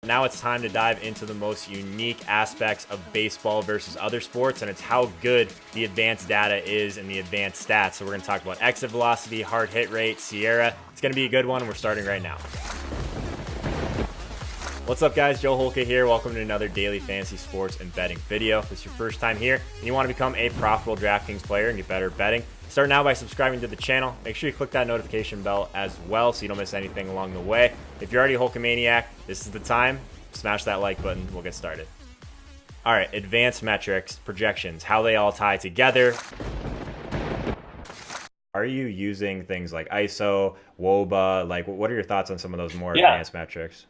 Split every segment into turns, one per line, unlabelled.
Now it's time to dive into the most unique aspects of baseball versus other sports, and it's how good the advanced data is and the advanced stats. So we're going to talk about exit velocity, hard hit rate, Sierra. It's going to be a good one. We're starting right now. What's up, guys? Joe Holka here. Welcome to another daily fantasy sports and betting video. If it's your first time here and you want to become a profitable DraftKings player and get better at betting, start now by subscribing to the channel. Make sure you click that notification bell as well so you don't miss anything along the way. If you're already a Holkamaniac, this is the time. Smash that like button. We'll get started. All right, advanced metrics, projections, how they all tie together. Are you using things like ISO, WOBA? Like, what are your thoughts on some of those more advanced metrics?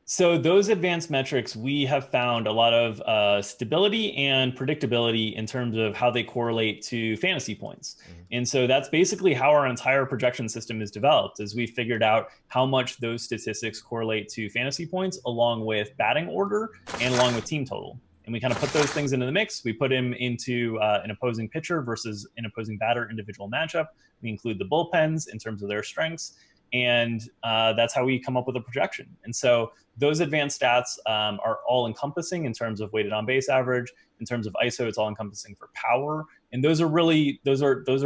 So those advanced metrics, we have found a lot of stability and predictability in terms of how they correlate to fantasy points. And so that's basically how our entire projection system is developed, is we figured out how much those statistics correlate to fantasy points along with batting order and along with team total. And we kind of put those things into the mix. We put him into an opposing pitcher versus an opposing batter individual matchup. We include the bullpens in terms of their strengths. And that's how we come up with a projection. And so those advanced stats are all encompassing in terms of weighted on base average. In terms of ISO, it's all encompassing for power. And those are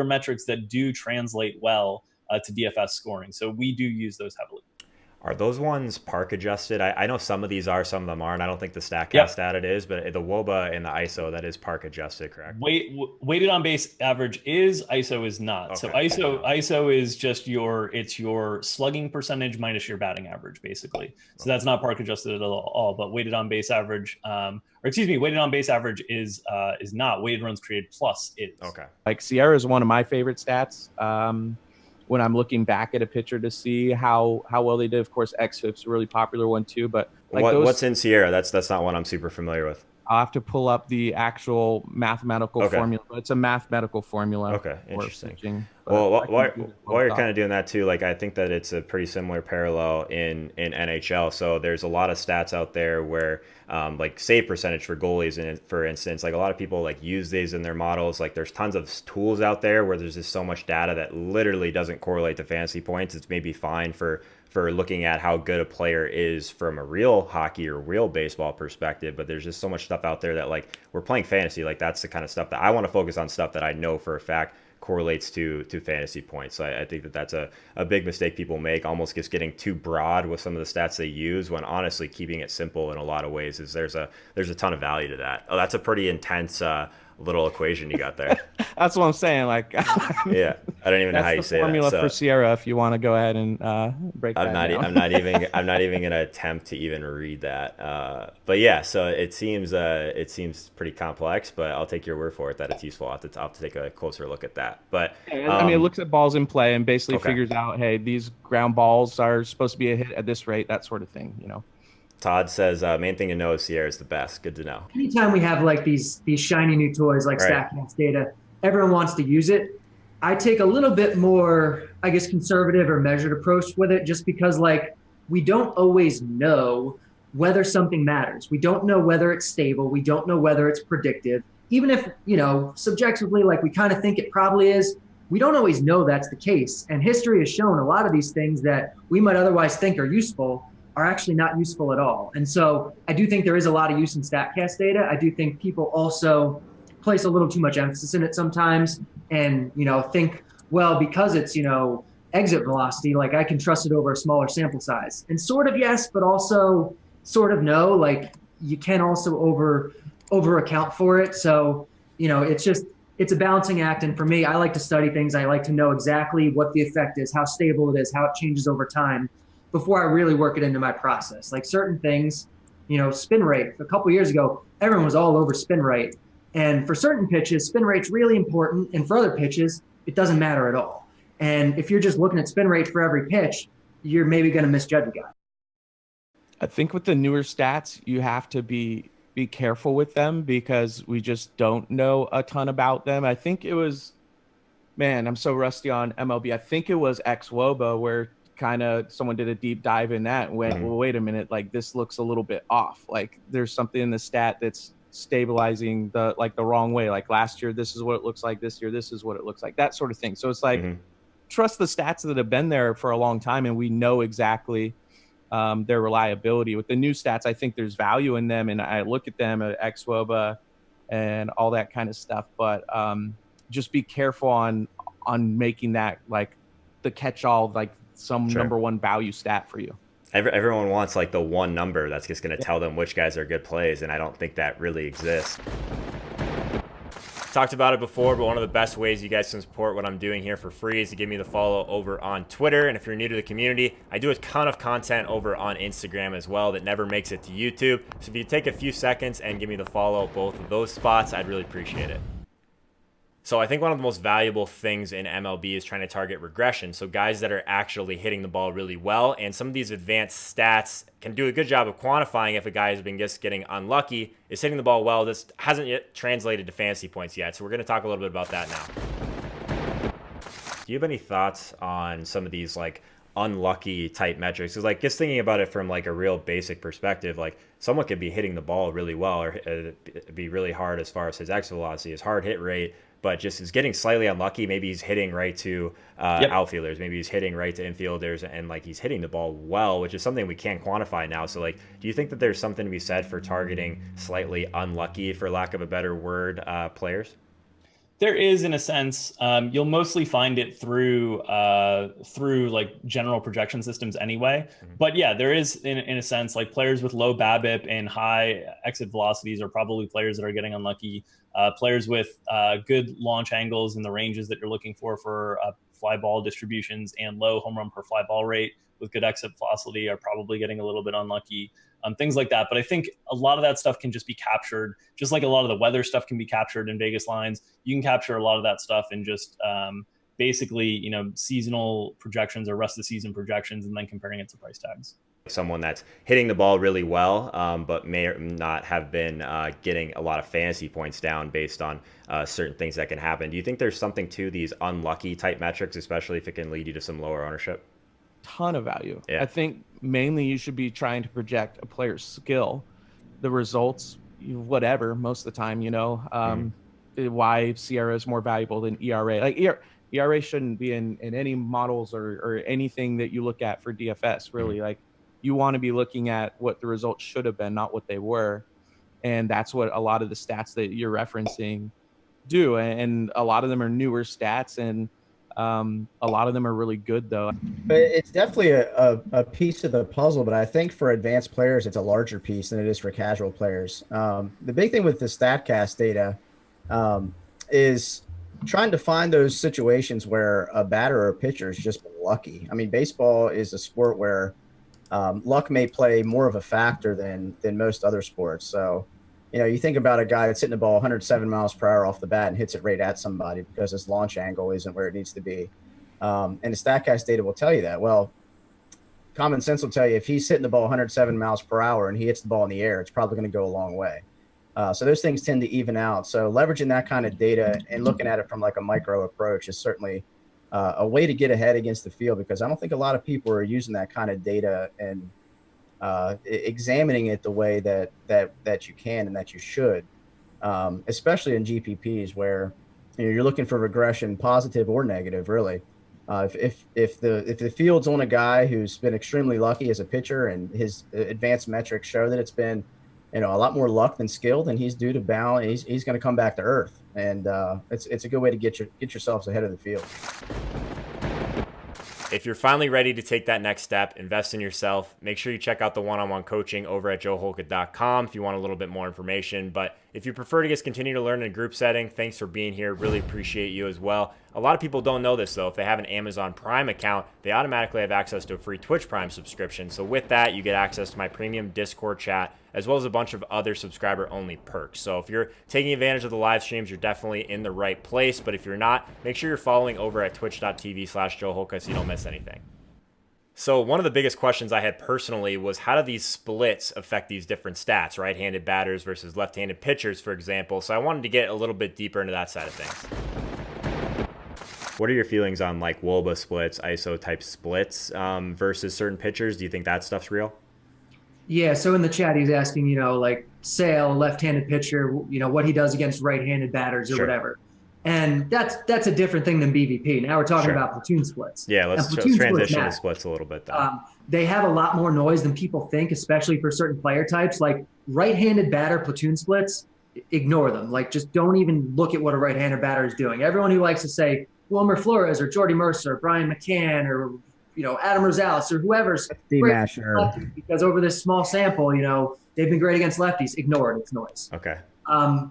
metrics that do translate well to DFS scoring. So we do use those heavily.
Are those ones park adjusted? I know some of these are, some of them aren't. I don't think the StatCast stat it is, but the WOBA and the ISO, that is park adjusted, correct?
Weighted on base average is, ISO is not. Okay. So ISO is just your slugging percentage minus your batting average, basically. So that's not park adjusted at all. But weighted on base average, weighted on base average is not. Weighted runs created plus is.
Okay. Like Sierra is one of my favorite stats. When I'm looking back at a pitcher to see how well they did. Of course, xFIP's a really popular one too. But like
what's in Sierra? That's not one I'm super familiar with.
I'll have to pull up the actual mathematical formula. It's a mathematical formula.
Okay, interesting.
Pitching,
well, while you're kind of doing that too, like I think that it's a pretty similar parallel in NHL. So there's a lot of stats out there where like save percentage for goalies, and for instance, like a lot of people like use these in their models. Like there's tons of tools out there where there's just so much data that literally doesn't correlate to fantasy points. It's maybe fine for looking at how good a player is from a real hockey or real baseball perspective, but there's just so much stuff out there that like we're playing fantasy. Like that's the kind of stuff that I want to focus on, stuff that I know for a fact correlates to fantasy points. So I think that that's a big mistake people make, almost just getting too broad with some of the stats they use, when honestly keeping it simple in a lot of ways is there's a ton of value to that. Oh, that's a pretty intense little equation you got there.
That's what I'm saying. Like,
yeah, I don't even know how you say that.
Formula for Sierra, if you want to go ahead and break that down.
I'm not even gonna attempt to even read that. But yeah, so it seems pretty complex, but I'll take your word for it that it's useful. I'll have to take a closer look at that. But
I mean, it looks at balls in play and basically figures out, hey, these ground balls are supposed to be a hit at this rate, that sort of thing, you know.
Todd says, main thing to know is Sierra is the best. Good to know.
Anytime we have like these shiny new toys like StatCast data, everyone wants to use it. I take a little bit more, I guess, conservative or measured approach with it, just because like we don't always know whether something matters. We don't know whether it's stable. We don't know whether it's predictive. Even if, you know, subjectively, like we kind of think it probably is, we don't always know that's the case. And history has shown a lot of these things that we might otherwise think are useful are actually not useful at all. And so I do think there is a lot of use in StatCast data. I do think people also place a little too much emphasis in it sometimes and, you know, think, well, because it's, you know, exit velocity, like I can trust it over a smaller sample size. And sort of yes, but also sort of no, like you can also over account for it. So, you know, it's a balancing act. And for me, I like to study things. I like to know exactly what the effect is, how stable it is, how it changes over time, before I really work it into my process. Like certain things, you know, spin rate. A couple of years ago, everyone was all over spin rate. And for certain pitches, spin rate's really important. And for other pitches, it doesn't matter at all. And if you're just looking at spin rate for every pitch, you're maybe going to misjudge a guy.
I think with the newer stats, you have to be careful with them because we just don't know a ton about them. I think it was, man, I'm so rusty on MLB. I think it was xWOBA where kind of someone did a deep dive in that and went, well, wait a minute, like this looks a little bit off. Like there's something in the stat that's stabilizing the wrong way. Like last year, this is what it looks like. This year, this is what it looks like, that sort of thing. So it's like, trust the stats that have been there for a long time. And we know exactly their reliability. With the new stats, I think there's value in them, and I look at them at xwOBA and all that kind of stuff. But just be careful on making that like the catch-all, like some number one value stat for you.
Everyone wants like the one number that's just going to tell them which guys are good plays, and I don't think that really exists. Talked about it before, but one of the best ways you guys can support what I'm doing here for free is to give me the follow over on Twitter. And if you're new to the community, I do a ton of content over on Instagram as well that never makes it to YouTube. So if you take a few seconds and give me the follow both of those spots, I'd really appreciate it. So I think one of the most valuable things in MLB is trying to target regression. So guys that are actually hitting the ball really well, and some of these advanced stats can do a good job of quantifying if a guy has been just getting unlucky, is hitting the ball well. This hasn't yet translated to fantasy points yet. So we're going to talk a little bit about that now. Do you have any thoughts on some of these like unlucky type metrics? Because like just thinking about it from like a real basic perspective, like someone could be hitting the ball really well or be really hard as far as his exit velocity, his hard hit rate, but just is getting slightly unlucky. Maybe he's hitting right to outfielders. Maybe he's hitting right to infielders, and like he's hitting the ball well, which is something we can't quantify now. So like, do you think that there's something to be said for targeting slightly unlucky, for lack of a better word, players?
There is, in a sense. You'll mostly find it through like general projection systems anyway. But yeah, there is in a sense like players with low BABIP and high exit velocities are probably players that are getting unlucky. Players with good launch angles in the ranges that you're looking for fly ball distributions and low home run per fly ball rate with good exit velocity are probably getting a little bit unlucky. Things like that. But I think a lot of that stuff can just be captured, just like a lot of the weather stuff can be captured in Vegas lines. You can capture a lot of that stuff in just basically, seasonal projections or rest of the season projections, and then comparing it to price tags.
Someone that's hitting the ball really well, but may or not have been getting a lot of fantasy points down based on certain things that can happen. Do you think there's something to these unlucky type metrics, especially if it can lead you to some lower ownership?
Ton of value. Yeah. I think mainly you should be trying to project a player's skill, the results, whatever, most of the time, why CRA is more valuable than ERA. Like ERA shouldn't be in any models or anything that you look at for DFS, really. Like you want to be looking at what the results should have been, not what they were. And that's what a lot of the stats that you're referencing do. And a lot of them are newer stats, and a lot of them are really good, though.
But it's definitely a piece of the puzzle, but I think for advanced players, it's a larger piece than it is for casual players. The big thing with the StatCast data is trying to find those situations where a batter or a pitcher is just lucky. I mean, baseball is a sport where luck may play more of a factor than most other sports. So, you think about a guy that's hitting the ball 107 miles per hour off the bat and hits it right at somebody because his launch angle isn't where it needs to be. And the StatCast data will tell you that. Well, common sense will tell you if he's hitting the ball 107 miles per hour and he hits the ball in the air, it's probably going to go a long way. So those things tend to even out. So leveraging that kind of data and looking at it from like a micro approach is certainly a way to get ahead against the field, because I don't think a lot of people are using that kind of data and examining it the way that you can and that you should, especially in GPPs where you're looking for regression, positive or negative, really. If the field's on a guy who's been extremely lucky as a pitcher and his advanced metrics show that it's been a lot more luck than skill, then he's due to balance. He's going to come back to earth, and it's a good way to get yourselves ahead of the field.
If you're finally ready to take that next step, invest in yourself, make sure you check out the one-on-one coaching over at joeholka.com if you want a little bit more information. But if you prefer to just continue to learn in a group setting, thanks for being here. Really appreciate you as well. A lot of people don't know this, though. If they have an Amazon Prime account, they automatically have access to a free Twitch Prime subscription. So with that, you get access to my premium Discord chat, as well as a bunch of other subscriber-only perks. So if you're taking advantage of the live streams, you're definitely in the right place. But if you're not, make sure you're following over at twitch.tv/joeholka so you don't miss anything. So one of the biggest questions I had personally was, how do these splits affect these different stats, right-handed batters versus left-handed pitchers, for example? So I wanted to get a little bit deeper into that side of things. What are your feelings on like WOBA splits, ISO type splits versus certain pitchers? Do you think that stuff's real?
Yeah. So in the chat, he's asking, like Sale, left-handed pitcher, what he does against right-handed batters or whatever. And that's a different thing than BVP. Now we're talking about platoon splits.
Yeah, let's transition to splits a little bit then.
They have a lot more noise than people think, especially for certain player types. Like right-handed batter platoon splits, ignore them. Like just don't even look at what a right-handed batter is doing. Everyone who likes to say Wilmer Flores or Jordy Mercer, Brian McCann, or Adam Rosales or whoever's great because over this small sample, they've been great against lefties. Ignore it; it's noise.
Okay.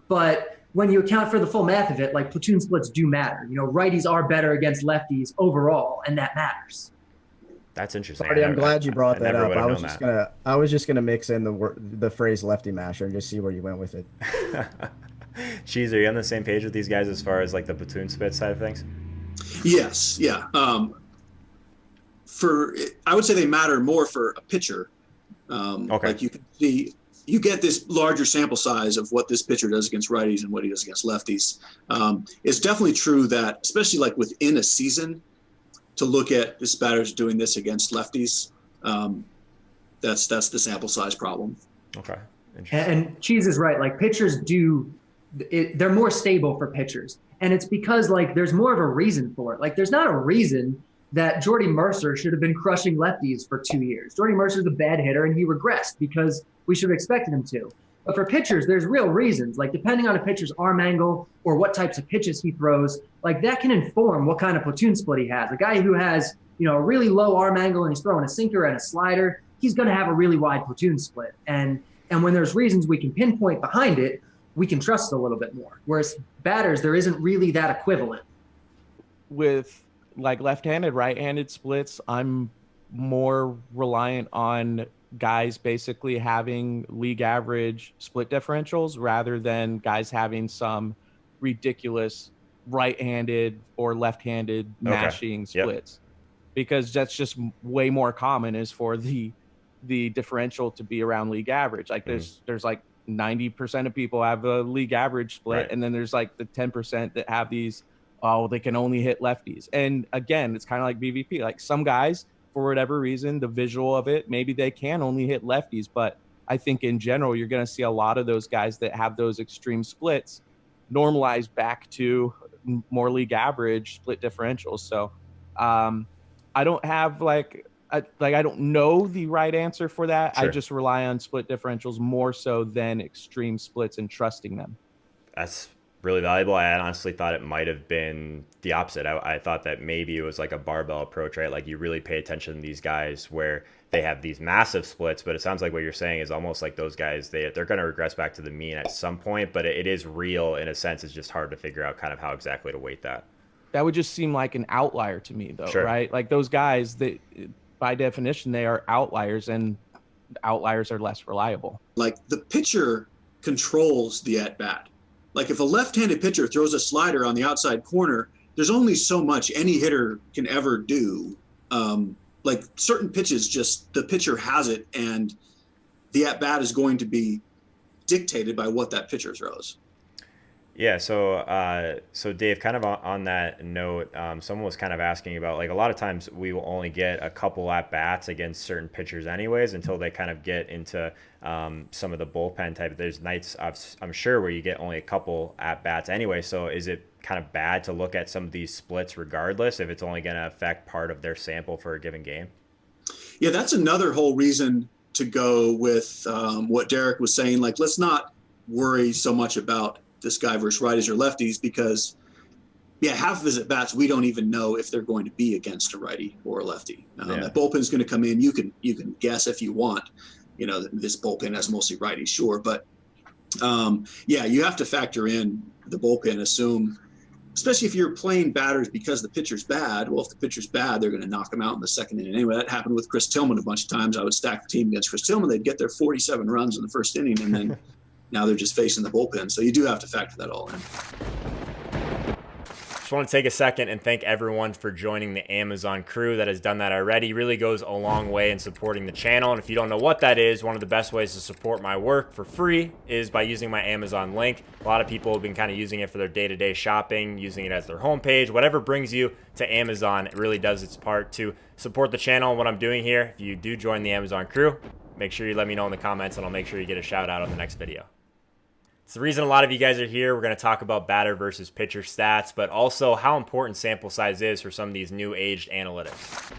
But when you account for the full math of it, like platoon splits do matter. Righties are better against lefties overall, and that matters.
That's interesting.
Marty, I'm glad you brought that up. I was just gonna mix in the phrase lefty masher and just see where you went with it.
Cheese, are you on the same page with these guys as far as like the platoon split side of things?
Yes. Yeah. I would say they matter more for a pitcher.
Okay.
Like you can see, you get this larger sample size of what this pitcher does against righties and what he does against lefties. It's definitely true that, especially like within a season, to look at this batter's doing this against lefties, that's the sample size problem.
Okay.
And Cheese is right. Like pitchers they're more stable for pitchers. And it's because like there's more of a reason for it. Like there's not a reason that Jordy Mercer should have been crushing lefties for 2 years. Jordy Mercer's a bad hitter and he regressed because we should have expected him to. But for pitchers, there's real reasons. Like depending on a pitcher's arm angle or what types of pitches he throws, like that can inform what kind of platoon split he has. A guy who has, a really low arm angle and he's throwing a sinker and a slider, he's going to have a really wide platoon split. And when there's reasons we can pinpoint behind it, we can trust it a little bit more. Whereas batters, there isn't really that equivalent.
With like left-handed, right-handed splits, I'm more reliant on guys basically having league average split differentials rather than guys having some ridiculous right-handed or left-handed mashing splits. Because that's just way more common is for the differential to be around league average. Like there's like 90% of people have a league average split, and then there's like the 10% that have these, they can only hit lefties. And again, it's kind of like BVP. Like some guys, for whatever reason, the visual of it, maybe they can only hit lefties. But I think in general, you're going to see a lot of those guys that have those extreme splits normalize back to more league average split differentials. So I don't have I don't know the right answer for that. Sure. I just rely on split differentials more so than extreme splits and trusting them.
That's really valuable. I honestly thought it might have been the opposite. I thought that maybe it was like a barbell approach, right? Like you really pay attention to these guys where they have these massive splits, but it sounds like what you're saying is almost like those guys, they're going to regress back to the mean at some point, but it is real in a sense. It's just hard to figure out kind of how exactly to weight that.
That would just seem like an outlier to me though,
sure.
Right? Like those guys that by definition, they are outliers, and outliers are less reliable.
Like the pitcher controls the at-bat. Like if a left-handed pitcher throws a slider on the outside corner, there's only so much any hitter can ever do. Like certain pitches, just the pitcher has it, and the at-bat is going to be dictated by what that pitcher throws.
Yeah, so Dave, kind of on that note, someone was kind of asking about, like, a lot of times we will only get a couple at bats against certain pitchers anyways until they kind of get into some of the bullpen type. There's nights, I'm sure, where you get only a couple at bats anyway. So is it kind of bad to look at some of these splits regardless if it's only going to affect part of their sample for a given game?
Yeah, that's another whole reason to go with what Derek was saying. Like, let's not worry so much about this guy versus righties or lefties, because half of his at bats we don't even know if they're going to be against a righty or a lefty. That bullpen is going to come in. You can guess if you want. This bullpen has mostly righties, sure, but you have to factor in the bullpen. Assume, especially if you're playing batters because the pitcher's bad. Well, if the pitcher's bad, they're going to knock him out in the second inning anyway. That happened with Chris Tillman a bunch of times. I would stack the team against Chris Tillman. They'd get their 47 runs in the first inning, and then now they're just facing the bullpen. So you do have to factor that all in.
Just want to take a second and thank everyone for joining the Amazon crew that has done that already. Really goes a long way in supporting the channel. And if you don't know what that is, one of the best ways to support my work for free is by using my Amazon link. A lot of people have been kind of using it for their day-to-day shopping, using it as their homepage. Whatever brings you to Amazon, it really does its part to support the channel and what I'm doing here. If you do join the Amazon crew, make sure you let me know in the comments and I'll make sure you get a shout out on the next video. It's the reason a lot of you guys are here. We're going to talk about batter versus pitcher stats, but also how important sample size is for some of these new aged analytics.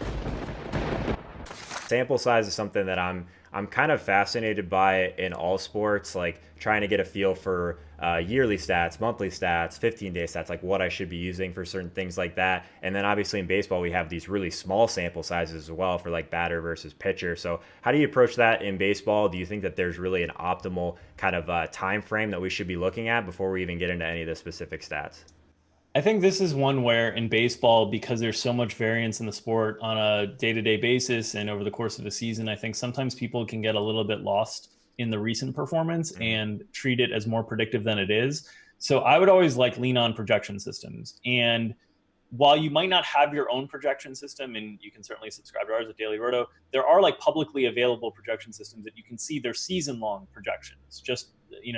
Sample size is something that I'm kind of fascinated by in all sports, like trying to get a feel for yearly stats, monthly stats, 15-day stats, like what I should be using for certain things like that. And then obviously in baseball, we have these really small sample sizes as well for like batter versus pitcher. So how do you approach that in baseball? Do you think that there's really an optimal kind of time frame that we should be looking at before we even get into any of the specific stats?
I think this is one where in baseball, because there's so much variance in the sport on a day-to-day basis and over the course of a season, I think sometimes people can get a little bit lost in the recent performance and treat it as more predictive than it is. So I would always like lean on projection systems. And while you might not have your own projection system, and you can certainly subscribe to ours at Daily Roto, there are like publicly available projection systems that you can see their season-long projections, just,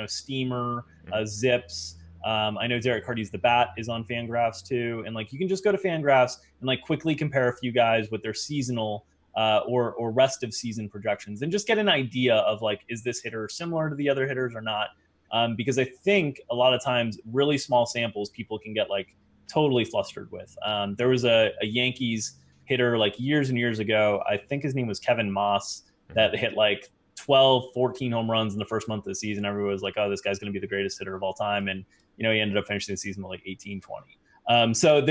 Steamer, Zips. I know Derek Hardy's The Bat is on Fangraphs too. And like, you can just go to Fangraphs and like quickly compare a few guys with their seasonal or rest of season projections and just get an idea of like, is this hitter similar to the other hitters or not? Because I think a lot of times really small samples, people can get like totally flustered with. There was a Yankees hitter like years and years ago. I think his name was Kevin Moss, that hit like 12, 14 home runs in the first month of the season. Everyone was like, oh, this guy's going to be the greatest hitter of all time. And, he ended up finishing the season with like 18, 20. So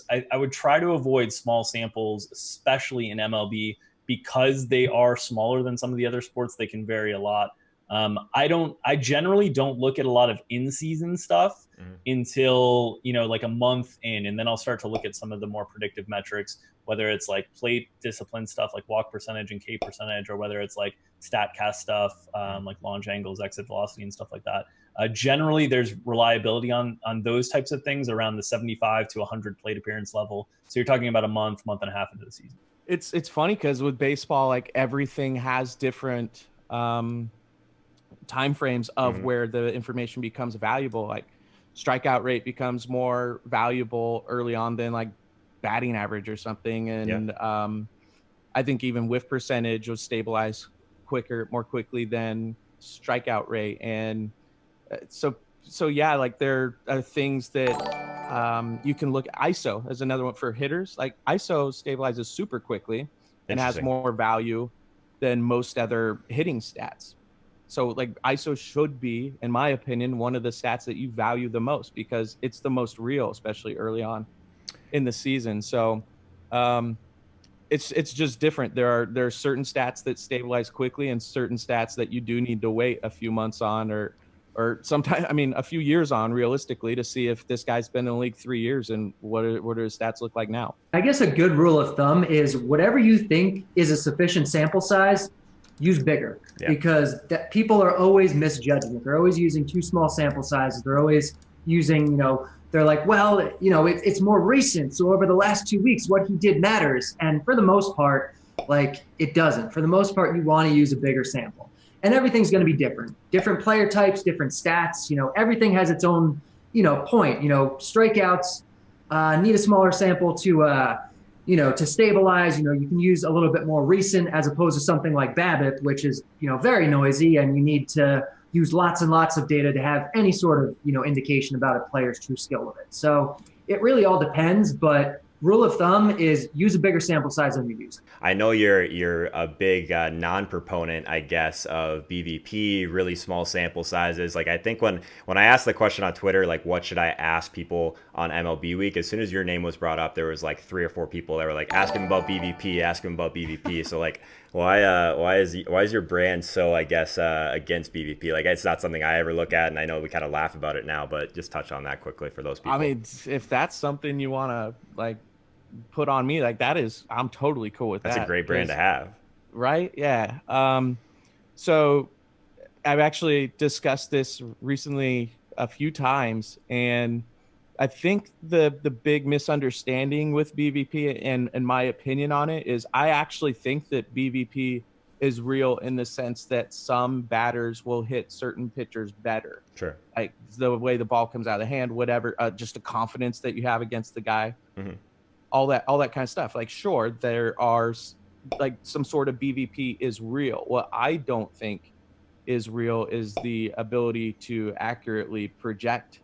I would try to avoid small samples, especially in MLB, because they are smaller than some of the other sports. They can vary a lot. I generally don't look at a lot of in-season stuff until, like a month in, and then I'll start to look at some of the more predictive metrics, whether it's like plate discipline stuff like walk percentage and K percentage, or whether it's like StatCast stuff, like launch angles, exit velocity and stuff like that. Generally, there's reliability on those types of things around the 75 to 100 plate appearance level. So you're talking about a month and a half into the season.
It's funny because with baseball, like everything has different time frames of where the information becomes valuable. Like strikeout rate becomes more valuable early on than like batting average or something. And I think even whiff percentage was stabilized more quickly than strikeout rate. And so yeah, like there are things that you can look at. ISO as another one for hitters. Like ISO stabilizes super quickly and has more value than most other hitting stats. So like ISO should be, in my opinion, one of the stats that you value the most because it's the most real, especially early on in the season. So it's just different. There are certain stats that stabilize quickly and certain stats that you do need to wait a few months on or sometimes, a few years on realistically to see if this guy's been in the league 3 years and what do his stats look like now.
I guess a good rule of thumb is whatever you think is a sufficient sample size, use bigger because people are always misjudging it. They're always using too small sample sizes. They're always using, they're like, well, it's more recent. So over the last 2 weeks, what he did matters. And for the most part, like it doesn't. For the most part, you want to use a bigger sample. And everything's going to be different player types, different stats, everything has its own, point, strikeouts need a smaller sample to stabilize, you can use a little bit more recent as opposed to something like BABIP, which is, very noisy and you need to use lots and lots of data to have any sort of, indication about a player's true skill with it. So it really all depends, but rule of thumb is use a bigger sample size than you use.
I know you're a big non-proponent, I guess, of BVP, really small sample sizes. Like I think when I asked the question on Twitter, like what should I ask people on MLB week, as soon as your name was brought up, there was like 3 or 4 people that were like, ask him about BVP. So like, why is your brand so, I guess, against BVP? Like it's not something I ever look at, and I know we kind of laugh about it now, but just touch on that quickly for those people.
If that's something you want to like put on me, like I'm totally cool with that.
That's a great brand to have,
right? Yeah. So I've actually discussed this recently a few times, and I think the big misunderstanding with BVP and my opinion on it is I actually think that BVP is real in the sense that some batters will hit certain pitchers better.
Sure.
Like the way the ball comes out of the hand, whatever, just the confidence that you have against the guy. Mm-hmm. All that kind of stuff. Like, sure, there are like some sort of BVP is real. What I don't think is real is the ability to accurately project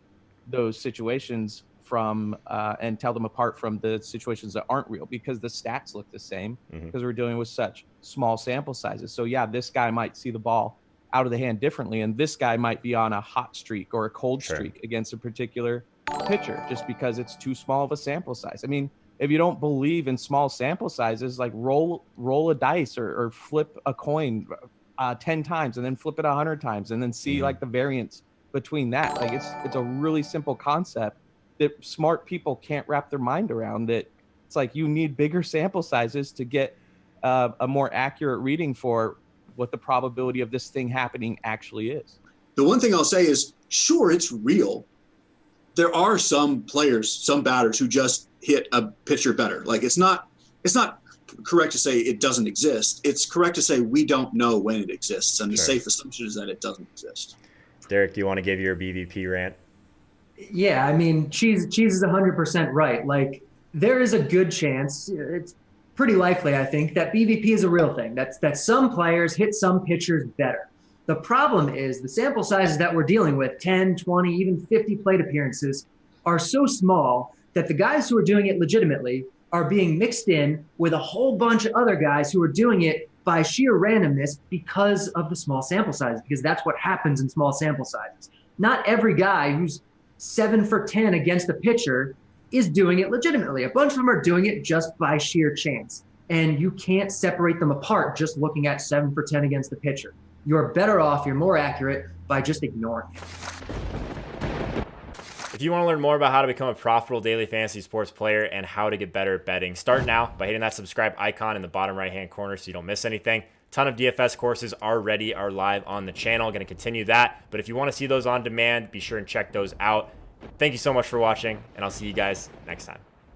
those situations from and tell them apart from the situations that aren't real, because the stats look the same because we're dealing with such small sample sizes. So yeah, this guy might see the ball out of the hand differently, and this guy might be on a hot streak or a cold streak against a particular pitcher just because it's too small of a sample size. I mean, if you don't believe in small sample sizes, like roll a dice or flip a coin 10 times and then flip it 100 times and then see like the variance between that. Like it's a really simple concept that smart people can't wrap their mind around, that it's like you need bigger sample sizes to get a more accurate reading for what the probability of this thing happening actually is.
The one thing I'll say is, sure, it's real. There are some players, some batters who just hit a pitcher better. Like it's not correct to say it doesn't exist. It's correct to say we don't know when it exists, and the safe assumption is that it doesn't exist.
Derek, do you want to give your BVP rant?
Yeah, I mean, Cheese is 100% right. Like, there is a good chance, it's pretty likely, I think, that BVP is a real thing. That some players hit some pitchers better. The problem is the sample sizes that we're dealing with, 10, 20, even 50 plate appearances, are so small that the guys who are doing it legitimately are being mixed in with a whole bunch of other guys who are doing it by sheer randomness because of the small sample size, because that's what happens in small sample sizes. Not every guy who's 7 for 10 against a pitcher is doing it legitimately. A bunch of them are doing it just by sheer chance. And you can't separate them apart just looking at 7 for 10 against the pitcher. You're better off, you're more accurate by just ignoring it.
If you want to learn more about how to become a profitable daily fantasy sports player and how to get better at betting, start now by hitting that subscribe icon in the bottom right-hand corner so you don't miss anything. Ton of DFS courses are live on the channel. Going to continue that. But if you want to see those on demand, be sure and check those out. Thank you so much for watching, and I'll see you guys next time.